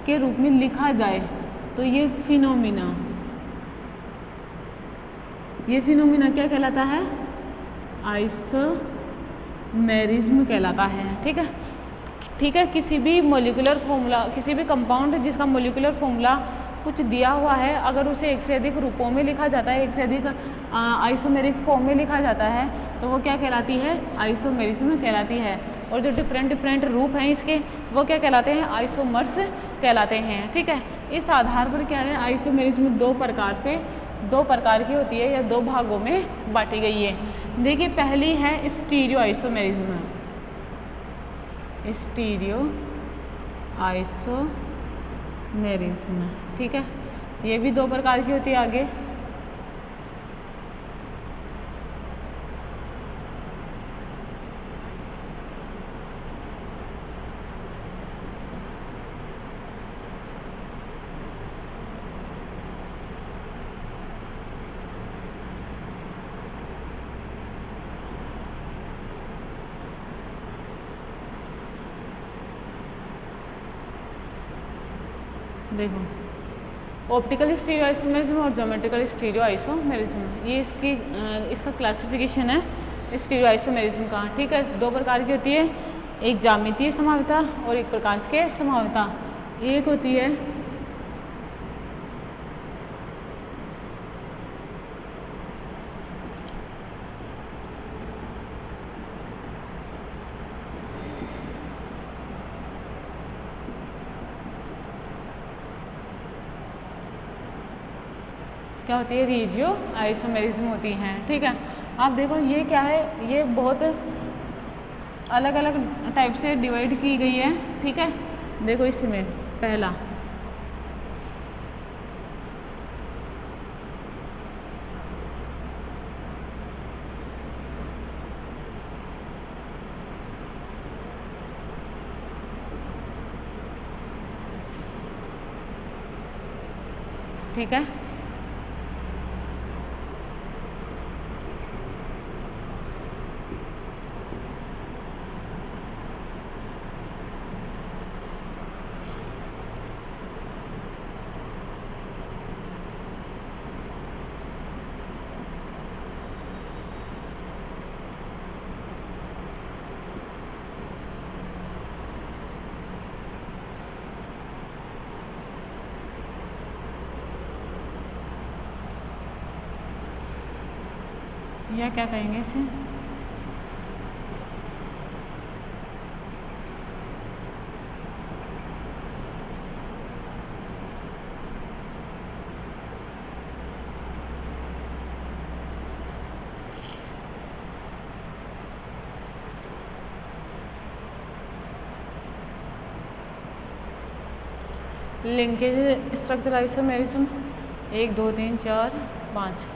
के रूप में लिखा जाए तो ये फिनोमिना क्या कहलाता है? आइसोमेरिज्म कहलाता है। ठीक है। किसी भी मोलिकुलर फॉर्मूला, किसी भी कंपाउंड जिसका मोलिकुलर फॉर्मूला कुछ दिया हुआ है, अगर उसे एक से अधिक रूपों में लिखा जाता है, एक से अधिक आइसोमेरिक फॉर्म में लिखा जाता है, तो वो क्या कहलाती है? आइसोमेरिज्म कहलाती है। और जो डिफरेंट रूप हैं इसके, वो क्या कहलाते हैं? आइसोमर्स कहलाते हैं। ठीक है। इस आधार पर क्या है, आइसोमेरिज्म दो प्रकार की होती है या दो भागों में बांटी गई है। देखिए, पहली है स्टीरियो आइसोमेरिज्म। ठीक है, ये भी दो प्रकार की होती है। आगे देखो, ऑप्टिकल स्टीरियो आइसोमेरिज्म और ज्योमेट्रिकल स्टीरियो आइसोमेरिज्म, ये इसका क्लासिफिकेशन है स्टीरियो आइसोमेरिज्म का। ठीक है, दो प्रकार की होती है, एक ज्यामितीय संभाव्यता और एक प्रकाश के संभाव्यता। एक होती है क्या होती है? रीजियो आइसोमेरिज्म होती हैं। ठीक है, आप देखो ये क्या है, ये बहुत अलग अलग टाइप से डिवाइड की गई है। ठीक है, देखो इसमें पहला ठीक है, या क्या कहेंगे इसे? Linkage structure isomerism 1 2 3 4 5।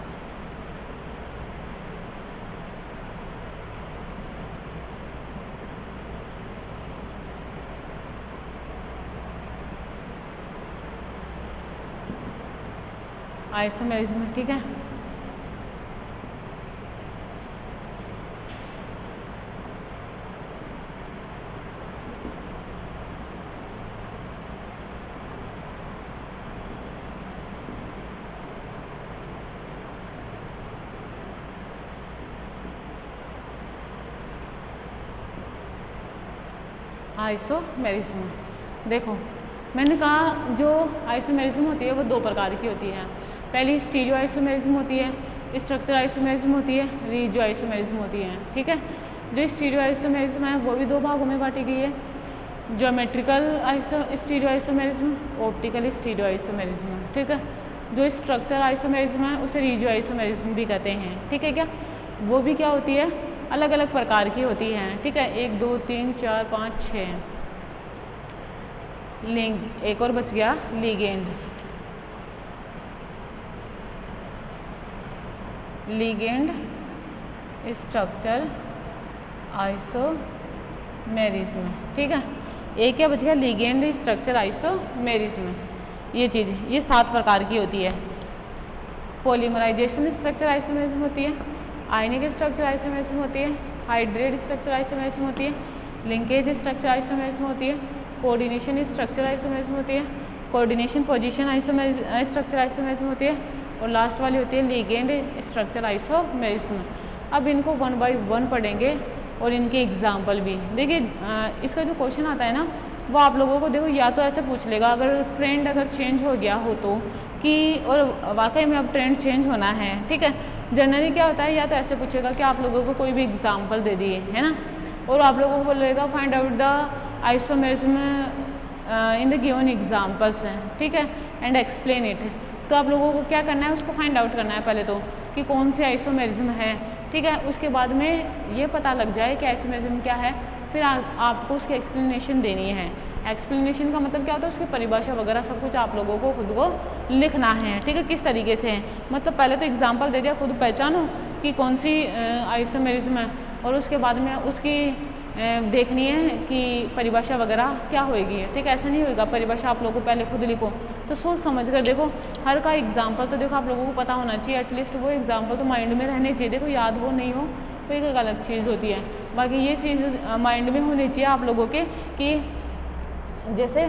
आइसोमेरिज्म। ठीक है, आइसोमेरिज्म। देखो, मैंने कहा जो आइसोमेरिज्म होती है वो दो प्रकार की होती है। पहली स्टीरियो आइसोमेरिज्म होती है, स्ट्रक्चर आइसोमेरिज्म होती है, रीजियो आइसोमेरिज्म होती है। ठीक है, जो स्टीरियो आइसोमेरिज्म है वो भी दो भागों में बांटी गई है, geometrical stereo isomerism, optical stereo isomerism. ठीक है, जो स्ट्रक्चर आइसोमेरिज्म है उसे रीजियो आइसोमेरिज्म भी कहते हैं। ठीक है, क्या वो भी क्या होती है? अलग अलग प्रकार की होती हैं। ठीक है, 1 2 3 4 5 6 लिंक, एक और बच गया लिगेंड। Ligand structure isomerism. ठीक है, एक क्या बच गया? Ligand structure isomerism. ये चीज़, ये 7 प्रकार की होती है। पॉलीमराइजेशन स्ट्रक्चर आइसोमेरिज्म होती है, आयनिक स्ट्रक्चर आइसोमेरिज्म होती है, हाइड्रेट स्ट्रक्चर आइसोमेरिज्म होती है, लिंकेज स्ट्रक्चर आइसोमेरिज्म होती है, कोऑर्डिनेशन स्ट्रक्चर आइसोमेरिज्म होती है, कोऑर्डिनेशन पोजीशन स्ट्रक्चर आइसोमेरिज्म होती है, और लास्ट वाली होती है लिगेंड स्ट्रक्चर आइसोमेरिज्म। अब इनको 1 बाय 1 पढ़ेंगे और इनके एग्जाम्पल भी। देखिए इसका जो क्वेश्चन आता है ना वो आप लोगों को देखो या तो ऐसे पूछ लेगा अगर ट्रेंड अगर चेंज हो गया हो तो कि, और वाकई में अब ट्रेंड चेंज होना है, ठीक है। जनरली क्या होता है या तो ऐसे पूछेगा कि आप लोगों को कोई भी एग्जाम्पल दे दिए, है ना, और आप लोगों को बोलेगा find out the isomerism in the given examples, ठीक है, एंड एक्सप्लेन इट। तो आप लोगों को क्या करना है, उसको फाइंड आउट करना है पहले तो कि कौन से आइसोमेरिज्म है, ठीक है। उसके बाद में ये पता लग जाए कि आइसोमेरिज्म क्या है, फिर आपको उसकी एक्सप्लेनेशन देनी है। एक्सप्लेनेशन का मतलब क्या होता है, उसकी परिभाषा वगैरह सब कुछ आप लोगों को खुद को लिखना है, ठीक है, किस तरीके से है। मतलब पहले तो एग्जांपल दे दिया, खुद पहचानो कि कौन सी आइसोमेरिज्म है, और उसके बाद में उसकी देखनी है कि परिभाषा वगैरह क्या होएगी, ठीक है। ऐसा नहीं होएगा, परिभाषा आप लोगों को पहले खुद लिखो, तो सोच समझ कर देखो। हर का एग्जाम्पल तो देखो आप लोगों को पता होना चाहिए, एटलीस्ट वो एग्जाम्पल तो माइंड में रहने चाहिए। देखो याद हो नहीं हो तो एक अलग चीज़ होती है, बाकी ये चीज़ माइंड में होनी चाहिए आप लोगों के कि जैसे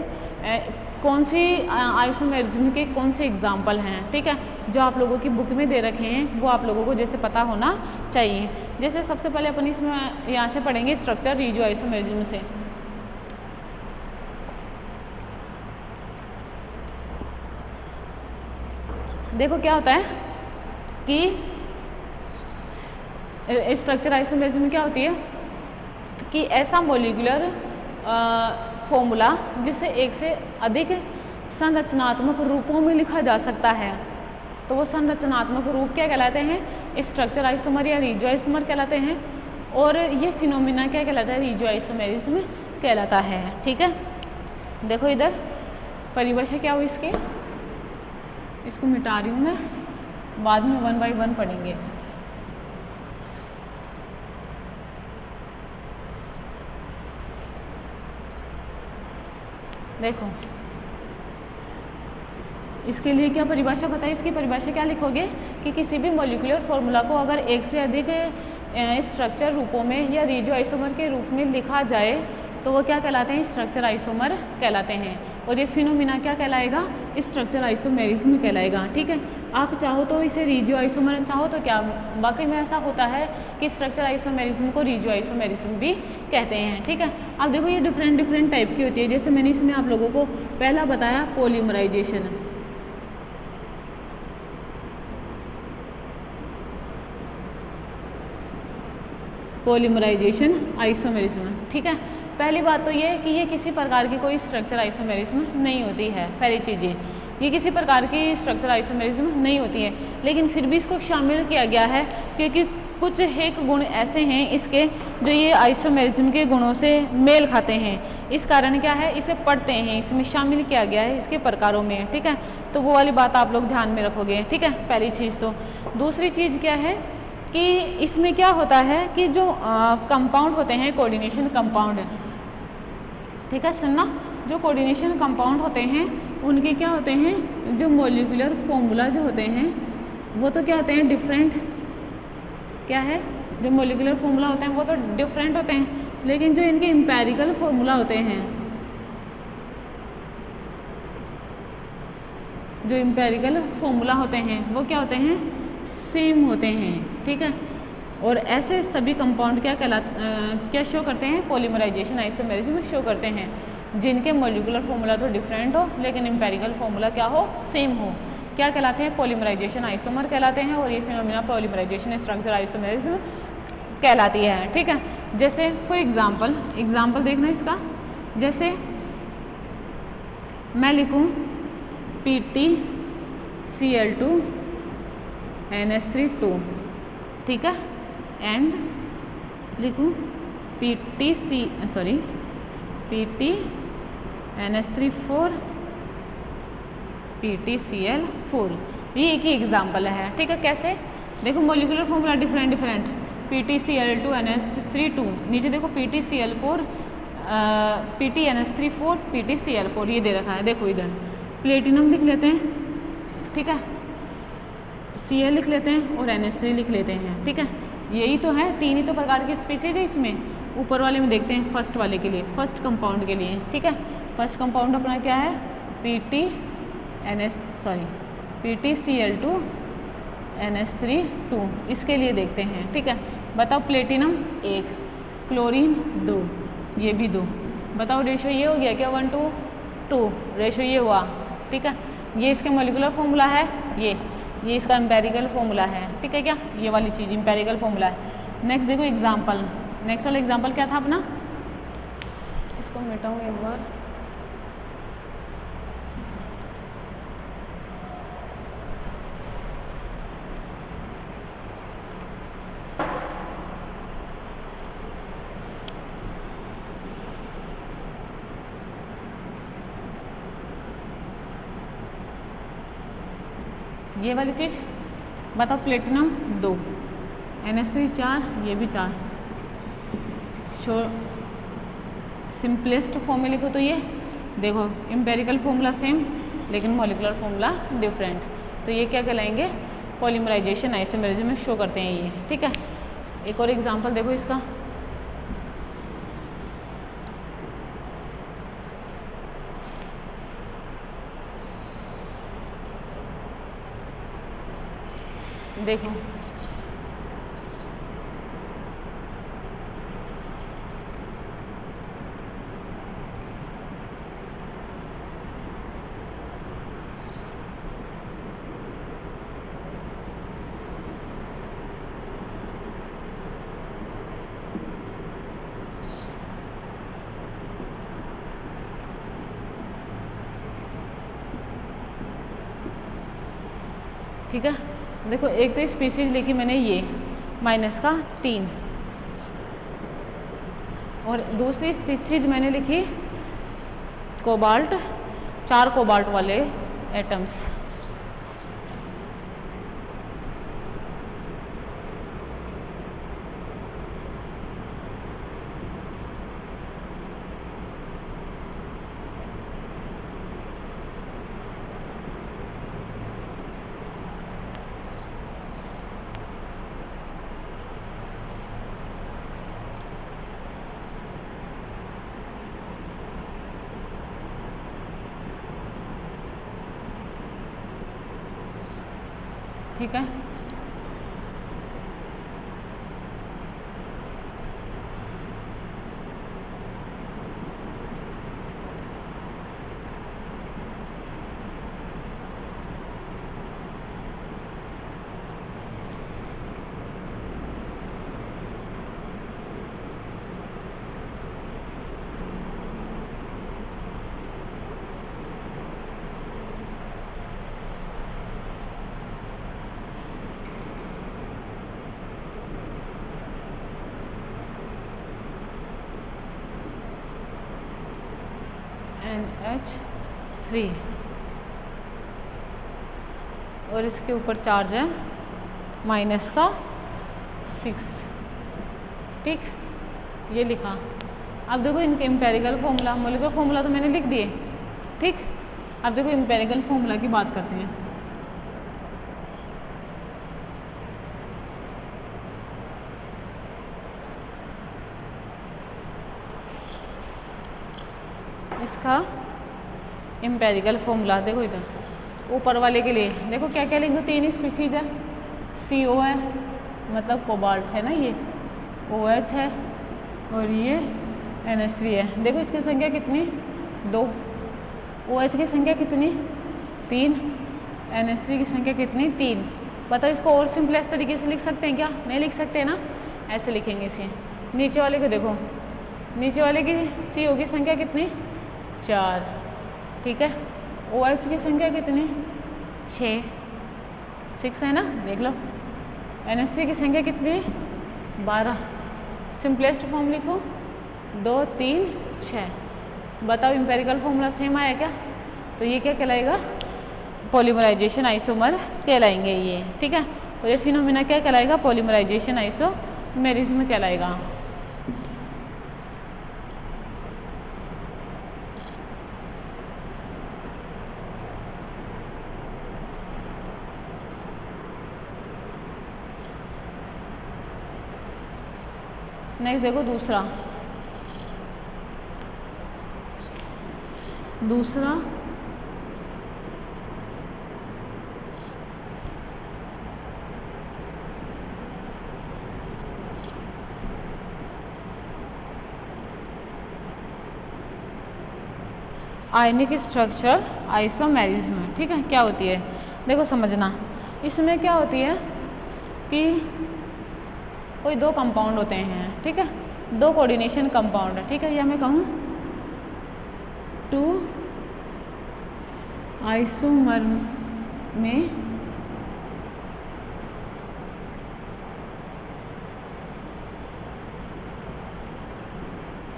कौन सी आइसोमेरिज्म के कौन से एग्जाम्पल हैं, ठीक है, जो आप लोगों की बुक में दे रखे हैं वो आप लोगों को जैसे पता होना चाहिए। जैसे सबसे पहले अपन इसमें यहाँ से पढ़ेंगे स्ट्रक्चर रिजियो आइसोमेरिज्म से। देखो क्या होता है कि स्ट्रक्चर आइसोमेरिज्म क्या होती है कि ऐसा मॉलिक्यूलर फॉर्मूला जिसे एक से अधिक संरचनात्मक रूपों में लिखा जा सकता है, तो वो संरचनात्मक रूप क्या कहलाते हैं, स्ट्रक्चर आइसोमर या रिजियो आइसोमर कहलाते हैं, और ये फिनोमिना क्या कहलाता है, रिजियो आइसोमेरिज्म कहलाता है, ठीक है। देखो इधर परिभाषा क्या हुई इसकी, इसको मिटा रही हूँ मैं, बाद में 1 बाय 1 पढ़ेंगे। देखो इसके लिए क्या परिभाषा बताइए, इसकी परिभाषा क्या लिखोगे कि किसी भी मॉलिक्यूलर फॉर्मूला को अगर एक से अधिक स्ट्रक्चर रूपों में या रिजियो आइसोमर के रूप में लिखा जाए तो वो क्या कहलाते हैं, स्ट्रक्चर आइसोमर कहलाते हैं, और ये फिनोमिना क्या कहलाएगा, स्ट्रक्चर आइसोमेरिज्म कहलाएगा, ठीक है। आप चाहो तो इसे रिजियो आइसोमर, चाहो तो क्या, बाकी में ऐसा होता है कि स्ट्रक्चर आइसोमेरिज्म को रिजियो आइसोमेरिज्म भी कहते हैं, ठीक है। अब देखो ये डिफरेंट टाइप की होती है, जैसे मैंने इसमें आप लोगों को पहला बताया पॉलीमराइजेशन, पॉलीमराइजेशन आइसोमेरिज्म, ठीक है। पहली बात तो ये कि ये किसी प्रकार की कोई स्ट्रक्चर आइसोमेरिज्म नहीं होती है, पहली चीज़ ये किसी प्रकार की स्ट्रक्चर आइसोमेरिज्म नहीं होती है, लेकिन फिर भी इसको शामिल किया गया है क्योंकि कुछ एक गुण ऐसे हैं इसके जो ये आइसोमेरिज्म के गुणों से मेल खाते हैं, इस कारण क्या है इसे पढ़ते हैं, इसमें शामिल किया गया है इसके प्रकारों में, ठीक है। तो वो वाली बात आप लोग ध्यान में रखोगे, ठीक है, पहली चीज़। तो दूसरी चीज़ क्या है कि इसमें क्या होता है कि जो कंपाउंड होते हैं, कोऑर्डिनेशन कंपाउंड, ठीक है, सुनना, जो कोऑर्डिनेशन कंपाउंड होते हैं उनके क्या होते हैं, जो मॉलिक्यूलर फॉर्मूला जो होते हैं वो तो क्या होते हैं, डिफरेंट, क्या है, जो मॉलिक्यूलर फॉर्मूला होते हैं वो तो डिफरेंट होते हैं, लेकिन जो इनके एम्पेरिकल फॉर्मूला होते हैं, जो एम्पेरिकल फॉर्मूला होते हैं वो क्या होते हैं, सेम होते हैं, ठीक है। और ऐसे सभी कंपाउंड क्या शो करते हैं, पॉलीमराइजेशन आइसोमेरिज्म शो करते हैं, जिनके मॉलिक्यूलर फॉर्मूला तो डिफरेंट हो लेकिन एम्पेरिकल फॉर्मूला क्या हो, सेम हो, क्या कहलाते हैं, पॉलीमराइजेशन आइसोमर कहलाते हैं, और ये फिनोमिना पॉलीमराइजेशन स्ट्रक्चर आइसोमेरिज्म कहलाती है, ठीक है। जैसे फॉर एग्जाम्पल देखना इसका, जैसे मैं लिखूँ PtCl2 NH3 2, ठीक है, एंड लिखूँ PtNH3 4 PtCl4, ये एक ही एग्जाम्पल है, ठीक है। कैसे, देखो molecular formula different, PtCl2 NH3 2, नीचे देखो PtCl4 PtNH3 4 PtCl4 ये दे रखा है, देखो इधर प्लेटिनम लिख लेते हैं, ठीक है, Cl लिख लेते हैं और NH3 लिख लेते हैं, ठीक है। यही तो है, तीन ही तो प्रकार की स्पीशीज है इसमें। ऊपर वाले में देखते हैं फर्स्ट वाले के लिए, फर्स्ट कंपाउंड के लिए, ठीक है। फर्स्ट कंपाउंड अपना क्या है, PtCl2 NH3 2। इसके लिए देखते हैं, ठीक है। बताओ प्लेटिनम 1, क्लोरीन 2, ये भी 2। बताओ रेशो ये हो गया क्या, 1:2 रेशो ये हुआ, ठीक है। ये इसके मॉलिक्यूलर फॉर्मूला है, ये इसका एम्पेरिकल फॉर्मूला है, ठीक है क्या, ये वाली चीज़ एम्पेरिकल फॉर्मूला है। नेक्स्ट देखो एग्जाम्पल, नेक्स्ट वाला एग्जाम्पल क्या था अपना, इसको मिटाऊँ एक बार। ये वाली चीज़ बताओ, प्लेटिनम 2, NH3 4, ये भी 4। सिंपलेस्ट फॉर्मूले को तो ये देखो, एम्पेरिकल फॉर्मूला सेम लेकिन मॉलिक्यूलर फॉर्मूला डिफरेंट, तो ये क्या कहलाएंगे, पॉलीमराइजेशन आइसोमेरिज्म में शो करते हैं ये, ठीक है। एक और एग्जांपल देखो इसका, देखो ठीक है। देखो एक तो स्पीसीज लिखी मैंने ये -3, और दूसरी स्पीसीज मैंने लिखी कोबाल्ट, 4 कोबाल्ट वाले एटम्स। ठीक है, NH3 और इसके ऊपर चार्ज है -6, ठीक, ये लिखा। अब देखो इनके एम्पेरिकल फॉर्मूला, मॉलिक्यूलर फॉर्मूला तो मैंने लिख दिए, ठीक। अब देखो एम्पेरिकल फॉर्मूला की बात करते हैं। इसका एम्पेरिकल फॉर्मूला देखो इधर ऊपर वाले के लिए, देखो क्या क्या लिखो, 3 स्पीसीज है, CO है मतलब कोबाल्ट है ना, ये OH है और ये NH3 है। देखो इसकी संख्या कितनी, 2, OH की संख्या कितनी, 3, NH3 की संख्या कितनी, 3। बताओ इसको और सिंपलेस्ट तरीके से लिख सकते हैं क्या, नहीं लिख सकते ना, ऐसे लिखेंगे इसे। नीचे वाले को देखो, नीचे वाले की CO की संख्या कितनी, 4, ठीक है। OH की संख्या कितनी, 6 है ना, देख लो। NH3 की संख्या कितनी, 12। सिंपलेस्ट फॉर्म लिखो, 2, 3, 6। बताओ एम्पेरिकल फॉर्मूला सेम आया क्या, तो ये क्या कहलाएगा, पॉलीमराइजेशन आइसोमर कहलाएंगे ये, ठीक है। और ये फिनोमिना क्या कहलाएगा, पॉलीमराइजेशन आइसोमेरिज्म कहलाएगा। नेक्स्ट देखो दूसरा, दूसरा आयनिक स्ट्रक्चर आइसोमेरिज्म। ठीक है, क्या होती है देखो समझना। इसमें क्या होती है कि कोई दो कंपाउंड होते हैं, ठीक है, दो कोऑर्डिनेशन कंपाउंड है, ठीक है, या मैं कहूँ टू आइसोमर में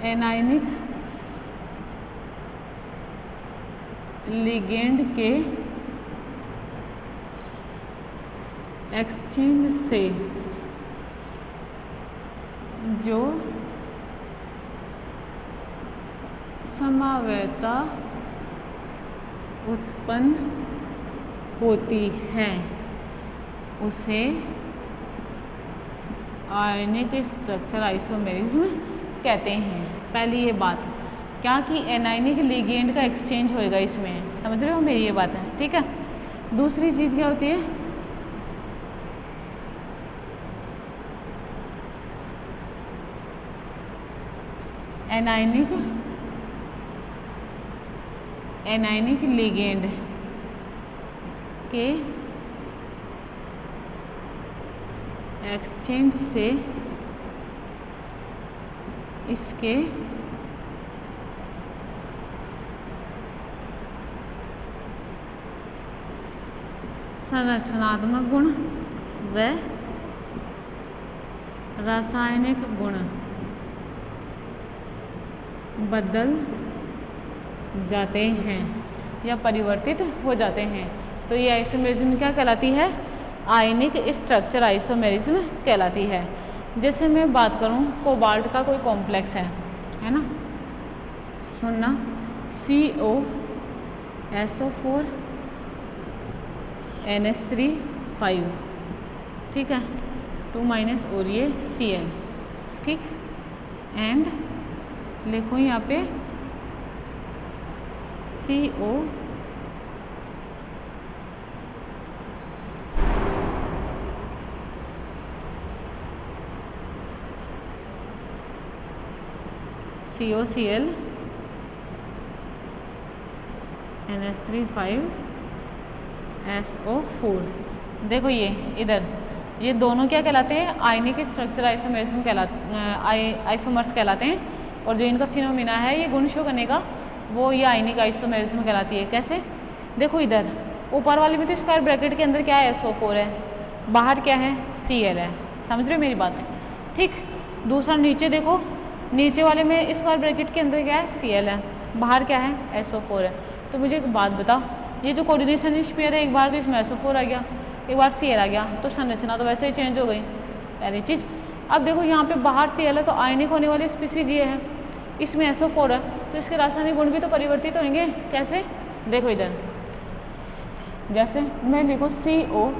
एनायनिक लिगेंड के एक्सचेंज से जो समवेता उत्पन्न होती है उसे आयनिक स्ट्रक्चर आइसोमेरिज्म कहते हैं। पहली ये बात क्या कि एनायनिक लिगेंड का एक्सचेंज होएगा इसमें, समझ रहे हो मेरी ये बात है, ठीक है। दूसरी चीज़ क्या होती है, एनायनिक लिगेंड के एक्सचेंज से इसके संरचनात्मक गुण व रासायनिक गुण बदल जाते हैं या परिवर्तित हो जाते हैं। तो ये आइसोमेरिज्म क्या कहलाती है, आयनिक स्ट्रक्चर आइसोमेरिज्म कहलाती है। जैसे मैं बात करूं कोबाल्ट का कोई कॉम्प्लेक्स है ना, सुनना COSO4 NH3 ठीक है, 2- और ये Cl, ठीक, एंड लिखो यहाँ पे CO COCl NH3 SO4। देखो ये इधर ये दोनों क्या कहलाते हैं, आयनिक स्ट्रक्चर आइसोमेरिज्म आइसोमर्स कहलाते हैं। और जो इनका फिनोमिना है ये गुण शो करने का, वो ये आयनिक आइसोमेरिज्म कहलाती है। कैसे, देखो इधर ऊपर वाले में तो स्क्वायर ब्रैकेट के अंदर क्या है, SO4 है, बाहर क्या है, Cl है, समझ रहे हो मेरी बात, ठीक। दूसरा नीचे देखो, नीचे वाले में स्क्वायर ब्रैकेट के अंदर क्या है, Cl है, बाहर क्या है, SO4 है। तो मुझे एक बात बताओ, ये जो कोऑर्डिनेशन स्फीयर है, एक बार तो इसमें SO4 आ गया, एक बार Cl आ गया, तो संरचना तो वैसे ही चेंज हो गई, पहली चीज़। अब देखो यहाँ पे बाहर Cl है तो आयनिक होने वाली स्पीसीज ये है, इसमें SO4 है, तो इसके रासायनिक गुण भी तो परिवर्तित होंगे। कैसे, देखो इधर जैसे मैं लिखो COSO4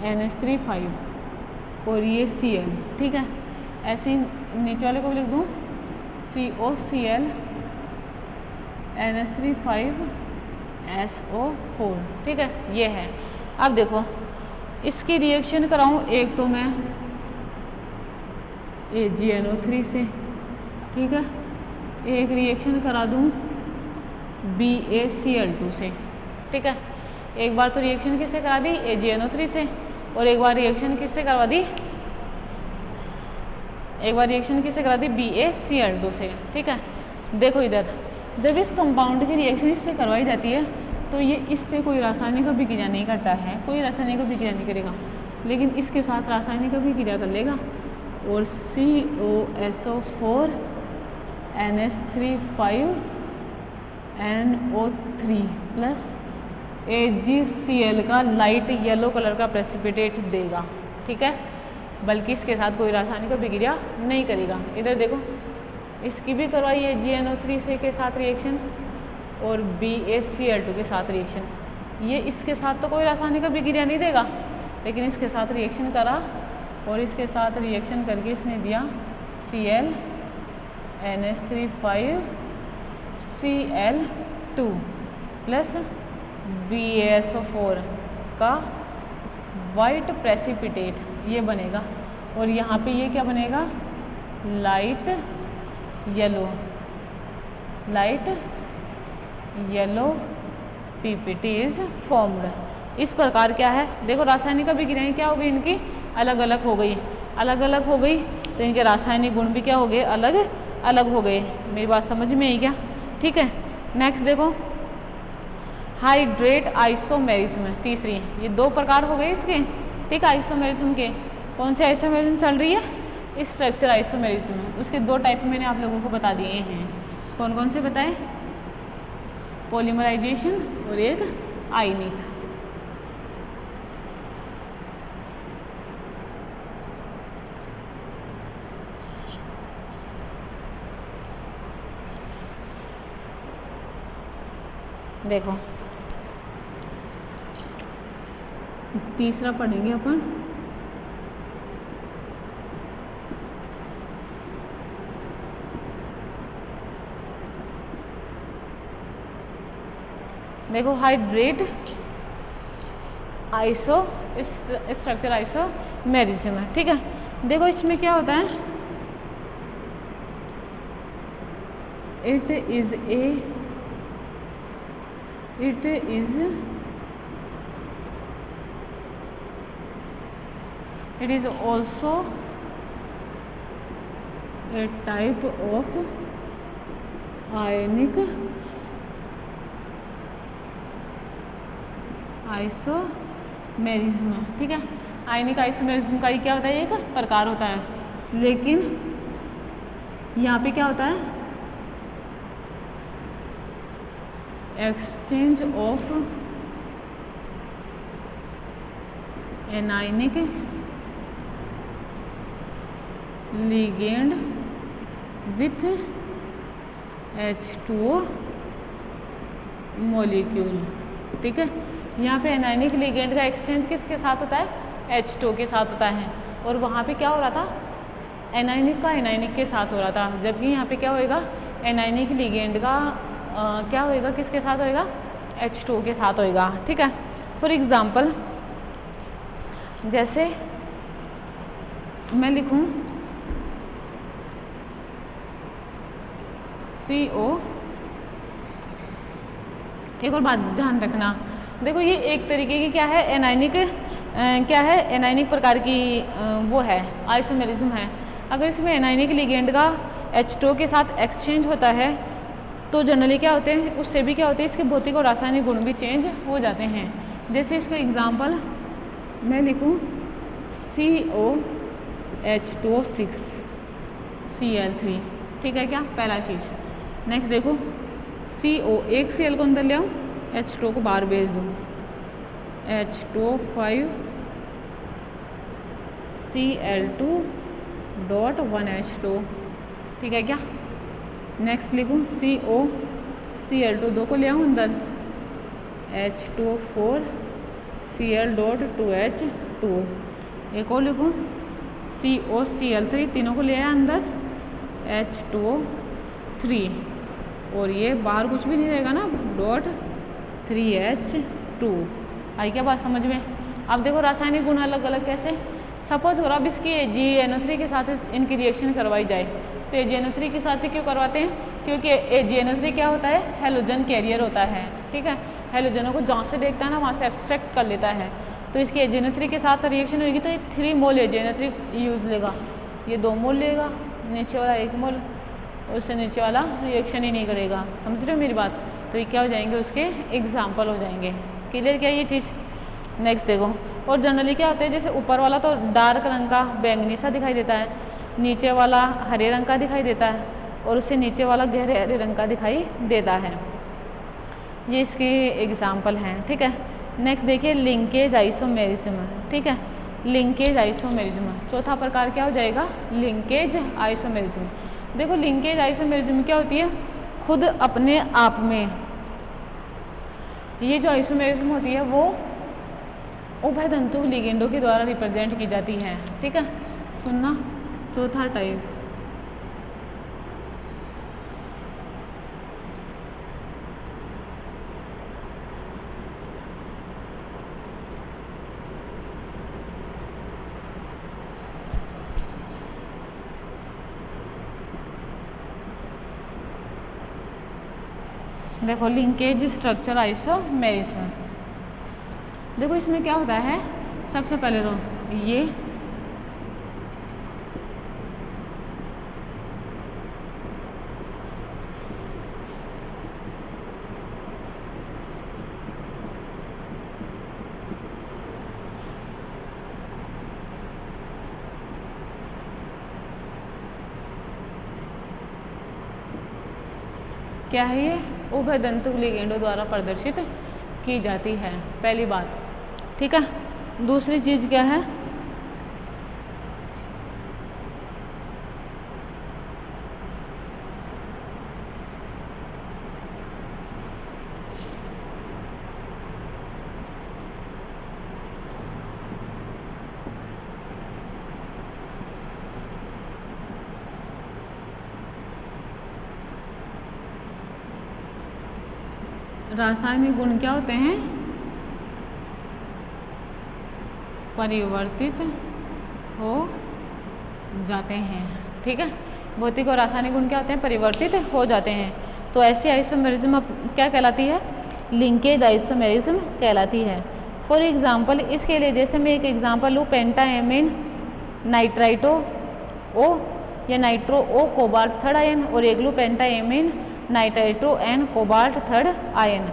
NH3 और ये Cl, ठीक है, ऐसे ही नीचे वाले को भी लिख दूँ COCl NH3 SO4, ठीक है, ये है। अब देखो इसकी रिएक्शन कराऊँ, एक तो मैं AgNO3 से, ठीक है, एक रिएक्शन करा दूँ BaCl2 से, ठीक है। एक बार तो रिएक्शन किससे करा दी, AgNO3 से, और एक बार रिएक्शन किससे करवा दी, BaCl2 से, ठीक है। देखो इधर जब इस कंपाउंड की रिएक्शन इससे करवाई जाती है तो ये इससे कोई रासायनिक अभिक्रिया नहीं करता है, कोई रासायनिक अभिक्रिया नहीं करेगा, लेकिन इसके साथ रासायनिक अभिक्रिया कर लेगा और COSO4 NH3 NO3 plus AgCl का लाइट येलो कलर का प्रेसिपिटेट देगा, ठीक है, बल्कि इसके साथ कोई रासायनिक अभिक्रिया नहीं करेगा। इधर देखो इसकी भी करवाई है AgNO3 से के साथ रिएक्शन और BaCl2 के साथ रिएक्शन, ये इसके साथ तो कोई रासायनिक अभिक्रिया नहीं देगा, लेकिन इसके साथ रिएक्शन करा और इसके साथ रिएक्शन करके इसने दिया Cl NH3 5Cl2 plus BaSO4 का वाइट प्रेसिपिटेट ये बनेगा। और यहाँ पे ये क्या बनेगा, light yellow PPT is formed. इस प्रकार क्या है, देखो रासायनिक अभिक्रियाएं क्या हो गई, इनकी अलग अलग हो गई, तो इनके रासायनिक गुण भी क्या हो गए, अलग अलग हो गए। मेरी बात समझ में आई क्या? ठीक है। नेक्स्ट देखो, हाइड्रेट आइसोमेरिज्म, तीसरी, ये दो प्रकार हो गए इसके, ठीक है, आइसोमेरिज्म के। कौन से आइसोमेरिज्म चल रही है, स्ट्रक्चर आइसोमेरिज्म। उसके दो टाइप मैंने आप लोगों को बता दिए हैं, कौन कौन से बताए, पॉलीमराइजेशन और एक आयनिक। देखो तीसरा पढ़ेंगे अपन, देखो हाइड्रेट आइसो स्ट्रक्चर आइसोमेरिज्म है, ठीक है। देखो इसमें क्या होता है, it is also a type of ionic isomerism, ठीक है। आयनिक आइसोमेरिज्म का ही क्या होता है, एक प्रकार होता है। लेकिन यहाँ पे क्या होता है, exchange of anionic ligand with H2O molecule, ठीक है। यहाँ पे एनायनिक लिगेंड का एक्सचेंज किसके साथ होता है, H2O के साथ होता है। और वहाँ पे क्या हो रहा था, एनायनिक का एनायनिक के साथ हो रहा था, जबकि यहाँ पे क्या होएगा, एनायनिक लिगेंड का क्या होएगा, किसके साथ होएगा, H2O के साथ होएगा, ठीक है। फॉर एग्जाम्पल जैसे मैं लिखूं CO, एक और बात ध्यान रखना, देखो ये एक तरीके की क्या है, एनायनिक प्रकार की वो है, आइसोमेरिज्म है। अगर इसमें एनायनिक लिगेंड का H2O के साथ एक्सचेंज होता है तो जनरली क्या होते हैं, उससे भी क्या होते हैं, इसके भौतिक और रासायनिक गुण भी चेंज हो जाते हैं। जैसे इसका एग्जांपल मैं लिखूं COH2O6 Cl3, ठीक है क्या, पहला चीज़। नेक्स्ट देखो CO, एक Cl को अंदर ले आऊँ, H2O को बाहर भेज दूँ, H2O5 Cl2.1H2O, ठीक है क्या। नेक्स्ट लिखूँ Cl2, दो को ले आऊँ अंदर, H2O4 Cl.2H2O, एक और लिखूँ COCl3, तीनों को ले आया अंदर, H2O3, और ये बाहर कुछ भी नहीं रहेगा ना, .3H2। आई क्या बात समझ में। अब देखो रासायनिक गुण अलग अलग कैसे, सपोज करो अब इसकी AgNO3 के साथ इनकी रिएक्शन करवाई जाए, तो AgNO3 के साथ ही क्यों करवाते हैं, क्योंकि AgNO3 क्या होता है, हेलोजन कैरियर होता है, ठीक है। हेलोजनों को जहाँ से देखता है ना वहाँ से एब्स्ट्रैक्ट कर लेता है। तो इसकी AgNO3 के साथ रिएक्शन होगी तो ये 3 मोल AgNO3 यूज़ लेगा, ये 2 मोल लेगा, नीचे वाला 1 मोल, उससे नीचे वाला रिएक्शन ही नहीं करेगा। समझ रहे हो मेरी बात। तो ये क्या हो जाएंगे, उसके एग्जाम्पल हो जाएंगे। क्लियर क्या ये चीज़। नेक्स्ट देखो, और जनरली क्या होता है, जैसे ऊपर वाला तो डार्क रंग का बैंगनी सा दिखाई देता है, नीचे वाला हरे रंग का दिखाई देता है, और उससे नीचे वाला गहरे हरे रंग का दिखाई देता है। ये इसके एग्जाम्पल हैं, ठीक है। नेक्स्ट देखिए लिंकेज आइसोमेरिज्म, ठीक है। लिंकेज आइसोमेरिज्म चौथा प्रकार क्या हो जाएगा, लिंकेज आइसोमेरिज्म। देखो लिंकेज आइसोमेरिज्म क्या होती है, खुद अपने आप में ये जो आइसोमेरिज्म होती है वो उभयतंतु लिगेंडों के द्वारा रिप्रेजेंट की जाती है, ठीक है। सुनना, चौथा टाइप देखो लिंकेज स्ट्रक्चर आइसोमेरिज्म। देखो इसमें क्या होता है, सबसे पहले तो ये क्या है, ये उभयदंतुक लिगेंडों द्वारा प्रदर्शित की जाती है, पहली बात। ठीक है। दूसरी चीज़ क्या है, रासायनिक गुण क्या होते हैं, परिवर्तित हो जाते हैं। ठीक है। भौतिक और रासायनिक गुण क्या होते हैं, परिवर्तित हो जाते हैं। तो ऐसी आइसोमेरिज्म क्या कहलाती है, लिंकेज आइसोमेरिज्म कहलाती है। फॉर एग्जांपल, इसके लिए जैसे मैं एक एग्जांपल लूँ, पेंटाएमीन नाइट्राइटो ओ या nitro O cobalt third ion, और एक लूँ pentaammine nitrito N cobalt third ion.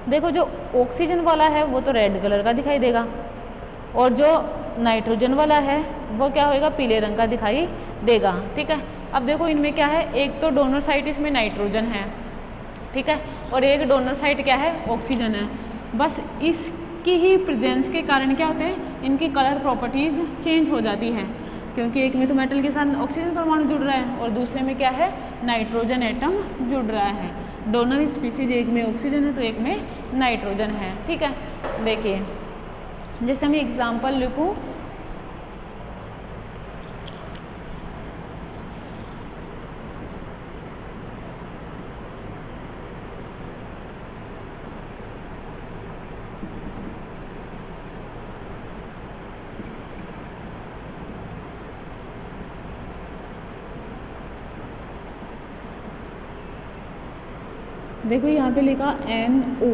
देखो जो ऑक्सीजन वाला है वो तो रेड कलर का दिखाई देगा, और जो नाइट्रोजन वाला है वो क्या होएगा, पीले रंग का दिखाई देगा। ठीक है। अब देखो इनमें क्या है, एक तो डोनर साइट इसमें नाइट्रोजन है, ठीक है, और एक डोनर साइट क्या है, ऑक्सीजन है। बस इसकी ही प्रेजेंस के कारण क्या होते हैं, इनकी कलर प्रॉपर्टीज चेंज हो जाती हैं, क्योंकि एक में तो मेटल के साथ ऑक्सीजन परमाणु जुड़ रहा है और दूसरे में क्या है, नाइट्रोजन एटम जुड़ रहा है। डोनर स्पीसीज एक में ऑक्सीजन है तो एक में नाइट्रोजन है। ठीक है। देखिए जैसे मैं एग्जांपल लिखूं, देखो यहाँ पे लिखा NO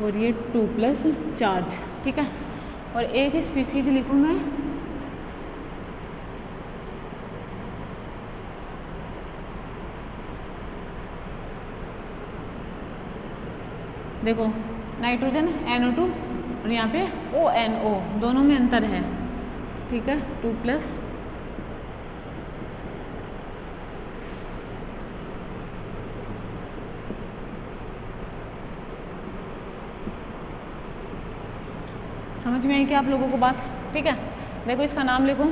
और ये 2+ चार्ज। ठीक है। और एक स्पीसीज लिखूँ मैं, देखो नाइट्रोजन NO2 और यहाँ पे ONO, दोनों में अंतर है। ठीक है। 2+, समझ में आई क्या आप लोगों को बात। ठीक है। देखो इसका नाम लिखूं,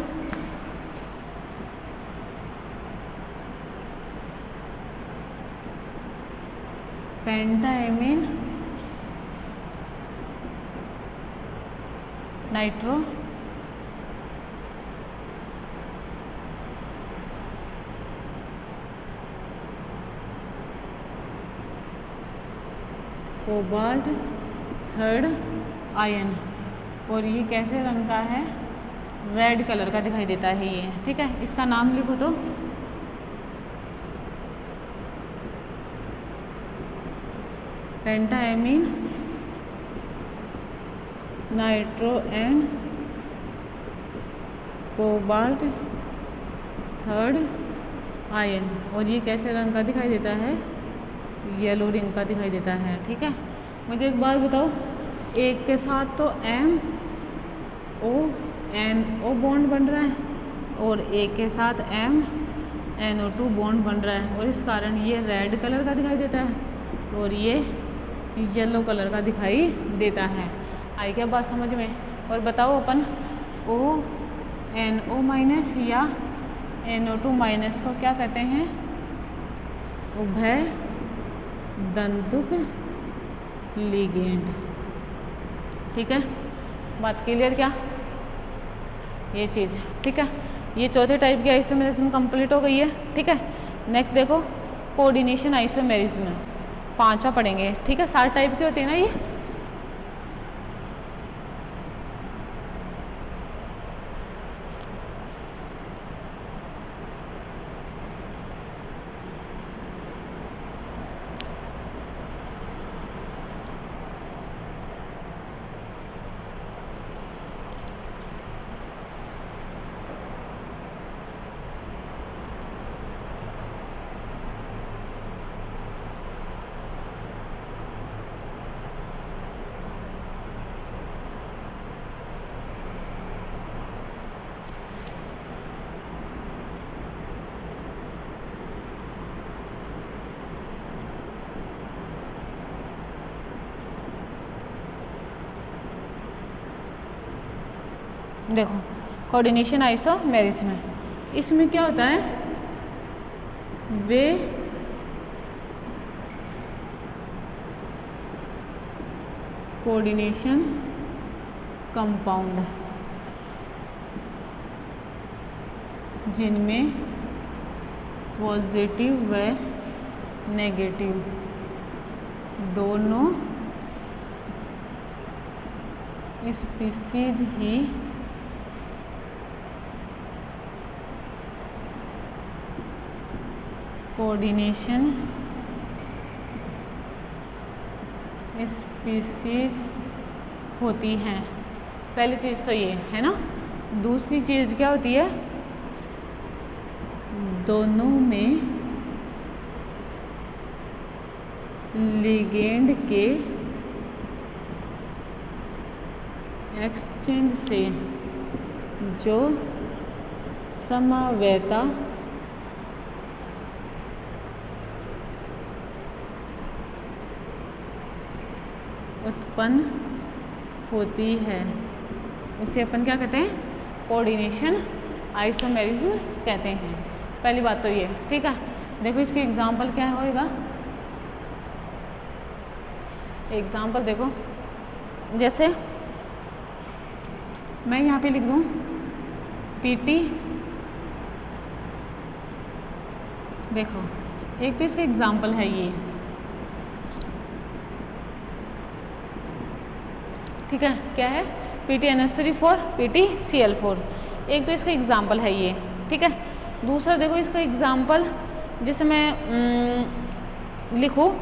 पेंटाएमीन नाइट्रो कोबाल्ट थर्ड आयन, और ये कैसे रंग का है, रेड कलर का दिखाई देता है ये। ठीक है। इसका नाम लिखो तो pentaammine nitro N cobalt third ion, और ये कैसे रंग का दिखाई देता है, येलो रिंग का दिखाई देता है। ठीक है। मुझे एक बार बताओ, एक के साथ तो MONO बॉन्ड बन रहा है और एक के साथ MNO2 बॉन्ड बन रहा है, और इस कारण ये रेड कलर का दिखाई देता है और ये येलो कलर का दिखाई देता है। आई क्या बात समझ में। और बताओ अपन ONO- या NO2- को क्या कहते हैं, उभय दंतुक लिगेंड। ठीक है। बात क्लियर क्या, ये चीज़। ठीक है। ये चौथे टाइप की आइसोमेरिज्म कंप्लीट हो गई है। ठीक है। नेक्स्ट देखो कोऑर्डिनेशन आइसोमेरिज्म, पांचवा पढ़ेंगे। ठीक है। 7 टाइप की होती है ना ये। देखो कोऑर्डिनेशन आइसोमेरिज्म, इसमें क्या होता है, वे कोऑर्डिनेशन कंपाउंड जिनमें पॉजिटिव व नेगेटिव दोनों स्पीशीज ही कोऑर्डिनेशन स्पीशीज होती हैं। पहली चीज़ तो ये है ना। दूसरी चीज़ क्या होती है, दोनों में लिगेंड के एक्सचेंज से जो समवेता उत्पन्न होती है उसे अपन क्या कहते हैं, कोऑर्डिनेशन आइसोमेरिज्म कहते हैं। पहली बात तो ये, ठीक है। देखो इसके एग्जाम्पल क्या होएगा, एग्जाम्पल देखो, जैसे मैं यहाँ पे लिख दूँ PT, देखो एक तो इसका एग्जाम्पल है ये, ठीक है, क्या है, PTNS3 PTCl4, एक तो इसका एग्जाम्पल है ये, ठीक है। दूसरा देखो इसका एग्जाम्पल, जैसे मैं लिखूँ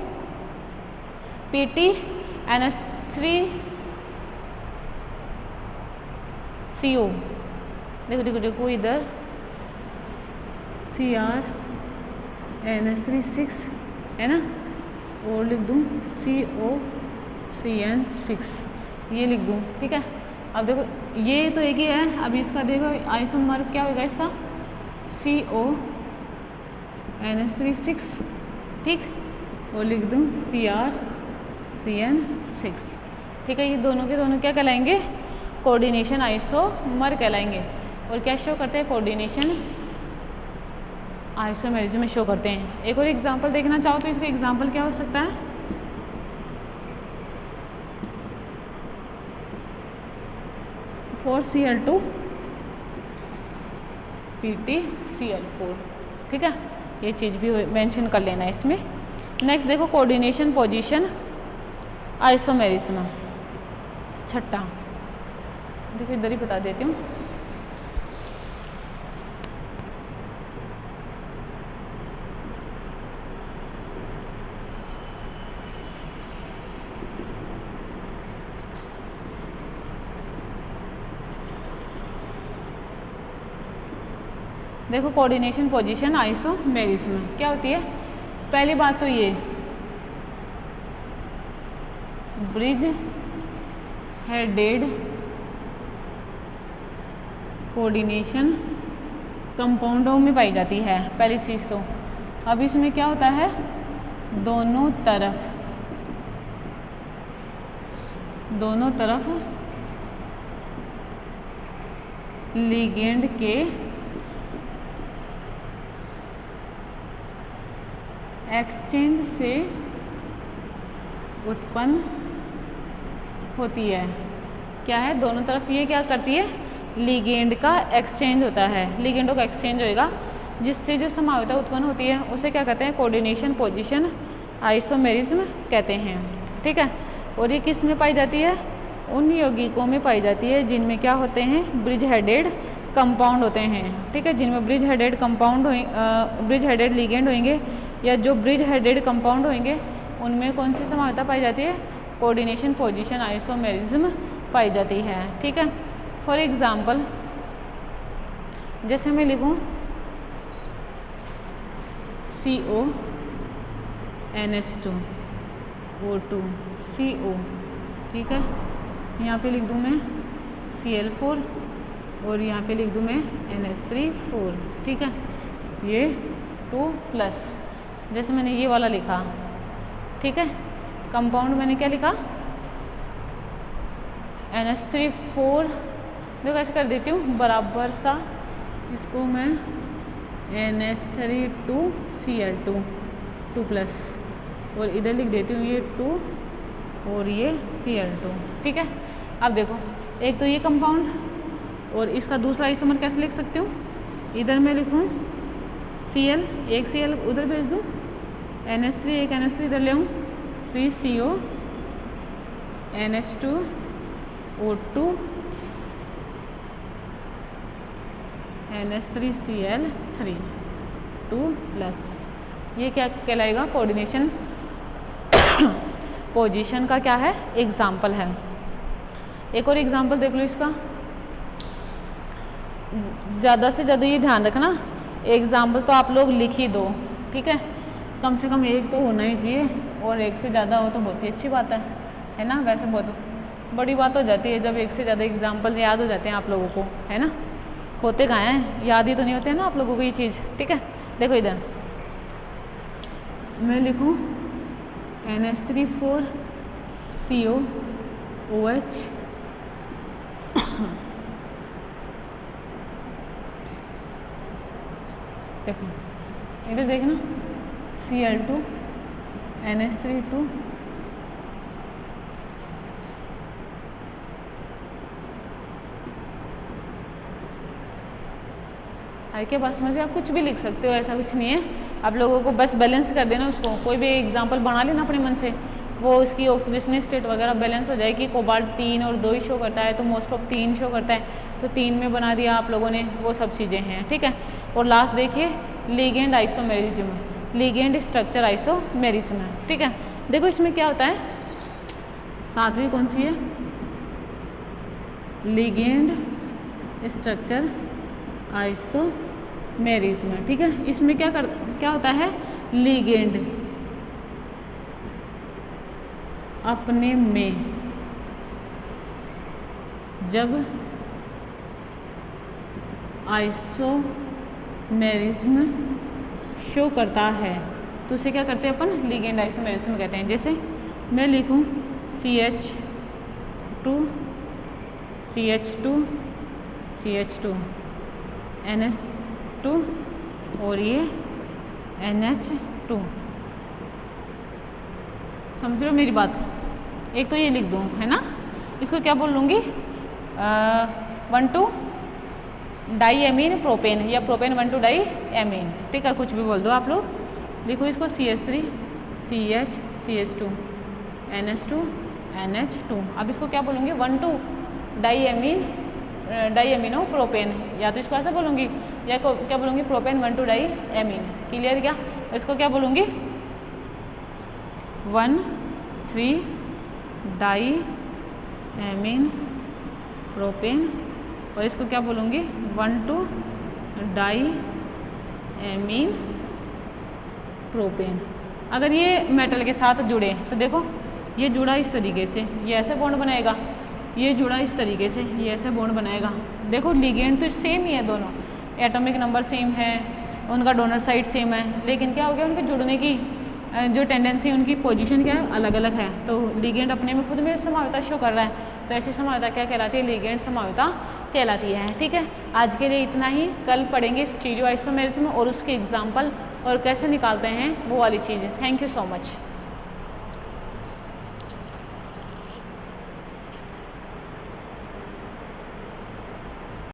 PTNS3CO, देखो देखो देखो इधर CrNS3 है ना, और लिख दूँ COCN6, ये लिख दूँ, ठीक है। अब देखो ये तो एक ही है, अब इसका देखो आइसोमर क्या होगा इसका, CONS3 ठीक, और लिख दूँ CrCN6, ठीक है। ये दोनों के दोनों क्या कहलाएंगे, कोऑर्डिनेशन आइसोमर कहलाएंगे, और क्या शो करते हैं, कोऑर्डिनेशन आइसोमेरिज्म में शो करते हैं। एक और एग्जांपल देखना चाहो तो इसका एग्जांपल क्या हो सकता है, 4Cl2 PTCl4, ठीक है। ये चीज़ भी मेंशन कर लेना इसमें। नेक्स्ट देखो कोऑर्डिनेशन पोजीशन आइसोमेरिज्म, छठा, देखो इधर ही बता देती हूँ। देखो कोऑर्डिनेशन पोजीशन आइसोमेरिज्म क्या होती है, पहली बात तो ये ब्रिज हेडेड कोऑर्डिनेशन कंपाउंडों में पाई जाती है, पहली चीज़ तो। अब इसमें क्या होता है, दोनों तरफ लिगेंड के एक्सचेंज से उत्पन्न होती है। क्या है, दोनों तरफ ये क्या करती है, लिगेंड का एक्सचेंज होता है, लिगेंडों का एक्सचेंज होएगा, जिससे जो समवेता उत्पन्न होती है उसे क्या कहते हैं, कोऑर्डिनेशन पोजीशन आइसोमेरिज्म कहते हैं, ठीक है। और ये किस में पाई जाती है, उन यौगिकों में पाई जाती है जिनमें क्या होते हैं, ब्रिज हेडेड कंपाउंड होते हैं, ठीक है। जिनमें bridge headed compound bridge headed ligand होंगे या जो ब्रिज हेडेड कंपाउंड होंगे उनमें कौन सी समवेता पाई जाती है, कोऑर्डिनेशन पोजीशन आइसोमेरिज्म पाई जाती है, ठीक है। फॉर एग्जांपल जैसे मैं लिखूं CONH2 O2 CO, ठीक है। यहाँ पे लिख दूँ मैं Cl4 और यहाँ पे लिख दूँ मैं NH3 ठीक है। ये 2+, जैसे मैंने ये वाला लिखा, ठीक है। कंपाउंड मैंने क्या लिखा, NH3 देखो ऐसे कर देती हूँ, बराबर सा इसको मैं NH3 2Cl2 2+, और इधर लिख देती हूँ ये 2 और ये Cl2, ठीक है। अब देखो एक तो ये कंपाउंड और इसका दूसरा आइसोमर कैसे लिख सकती हूँ, इधर मैं लिखूँ Cl, एक Cl उधर भेज दूँ, NH3 एक NH3 इधर ले आऊँ, 3CO NH2O2 NH3Cl3 2+, ये क्या कहलाएगा, कोऑर्डिनेशन पोजीशन का क्या है, एग्जाम्पल है। एक और एग्जाम्पल देख लो इसका, ज़्यादा से ज़्यादा ये ध्यान रखना, एग्जाम्पल तो आप लोग लिख ही दो, ठीक है, कम से कम एक तो होना ही चाहिए, और एक से ज़्यादा हो तो बहुत ही अच्छी बात है ना। वैसे बहुत बड़ी बात हो जाती है जब एक से ज़्यादा एग्जाम्पल याद हो जाते हैं आप लोगों को, है ना। होते कहाँ हैं, याद ही तो नहीं होते हैं ना आप लोगों को ये चीज़, ठीक है। देखो इधर मैं लिखूँ NH3 4COOH देखो इधर देखना Cl2 NH3 2, के पास में से आप कुछ भी लिख सकते हो, ऐसा कुछ नहीं है, आप लोगों को बस बैलेंस कर देना उसको, कोई भी एग्जांपल बना लेना अपने मन से, वो उसकी ऑक्सीडेशन स्टेट वगैरह बैलेंस हो जाएगी। कोबाल्ट 3 और 2 ही शो करता है, तो मोस्ट ऑफ 3 शो करता है, तो 3 में बना दिया आप लोगों ने, वो सब चीज़ें हैं, ठीक है। और लास्ट देखिए ligand isomerism, ligand structure isomerism है, ठीक है। देखो इसमें क्या होता है, सातवीं कौन सी है, लिगेंड स्ट्रक्चर आइसोमेरिज्म, ठीक है। इसमें क्या होता है, लिगेंड अपने में जब आइसोमेरिज्म शो करता है तो उसे क्या करते हैं अपन, लिगेंड आइसोमेरिज्म कहते हैं। जैसे मैं लिखूं CH2 CH2 CH2 NH2 और ये NH2, समझ रहे हो मेरी बात। एक तो ये लिख दूँ, है ना, इसको क्या बोल लूँगी, 1,2 डाईएमीन प्रोपेन या प्रोपेन 1,2 डाईएमीन, ठीक है, कुछ भी बोल दो आप लोग। लिखो इसको CH3 CH CH2 NH2 NH2, अब इसको क्या बोलूँगी, 1,2 डाईएमीनो प्रोपेन, या तो इसको ऐसा बोलूँगी या क्या बोलूँगी, प्रोपेन 1,2 डाईएमीन, क्लियर क्या। इसको क्या बोलूँगी, 1,3 डाईएमीन प्रोपेन, और इसको क्या बोलूँगी, 1,2 डाईएमीन प्रोपेन। अगर ये मेटल के साथ जुड़े तो देखो ये जुड़ा इस तरीके से, ये ऐसे बॉन्ड बनाएगा, ये जुड़ा इस तरीके से, ये ऐसे बॉन्ड बनाएगा। देखो लिगेंड तो सेम ही है, दोनों एटॉमिक नंबर सेम है, उनका डोनर साइड सेम है, लेकिन क्या हो गया, उनके जुड़ने की जो टेंडेंसी, उनकी पोजीशन क्या है, अलग अलग है। तो लिगेंड अपने में खुद में समावता शो कर रहा है, तो ऐसी समावता क्या कहलाती है, लिगेंड समावता कहलाती है, ठीक है। आज के लिए इतना ही, कल पढ़ेंगे स्टीरियो आइसोमेरिज्म और उसके एग्जाम्पल और कैसे निकालते हैं वो वाली चीज़। Thank you so much.